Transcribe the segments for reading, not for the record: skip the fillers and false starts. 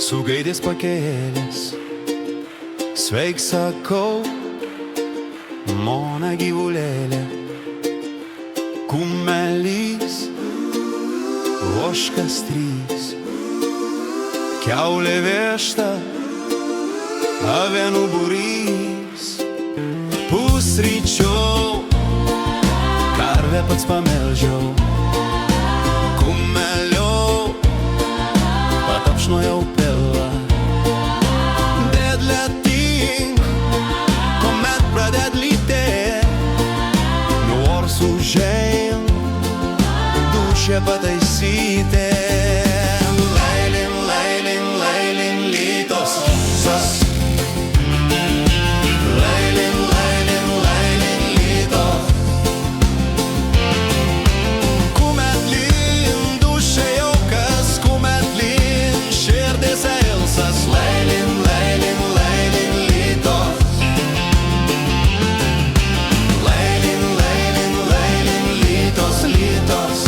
su gaidės pakėlės. Sveik sakau, mona gyvulėlė, kumelys, ožkas 3, kiaulė viešta, avenų būrys. Pusryčiau, karvę pats pameldžiau, kumeliau, patapšnojau pilvą. Dedletink, kuomet pradėt lytėt, nors užein, dušę pataisyti. Leilin, leilin, leilin, lytos sas. Leilin, leilin, leilin, lytos. Kuomet lin, dušė jaukas, kuomet lin, širdis ilsas. Leilin, leilin, leilin, lytos. Leilin, leilin, leilin, lytos, lytos.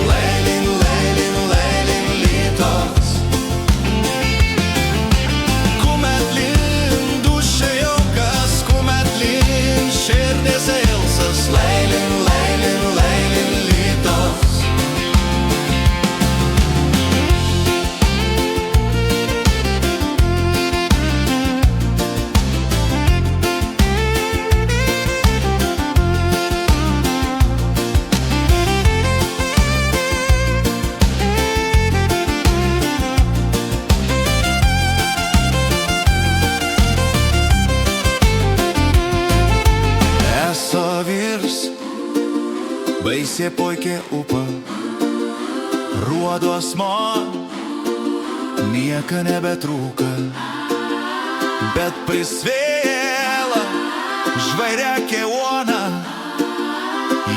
Leilin, leilin, leilin, lytos. Kuomet lin, dušė jaukas, kuomet lin, širdis ilsas. Leilin, leilin, leilin, lytos. Esu vyrs, baisė puikia upa, ruodos man nieka nebetrūka, bet prisvėla žvairiakė uona,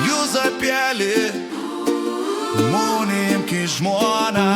jūs apėlį, mūnim ki žmona.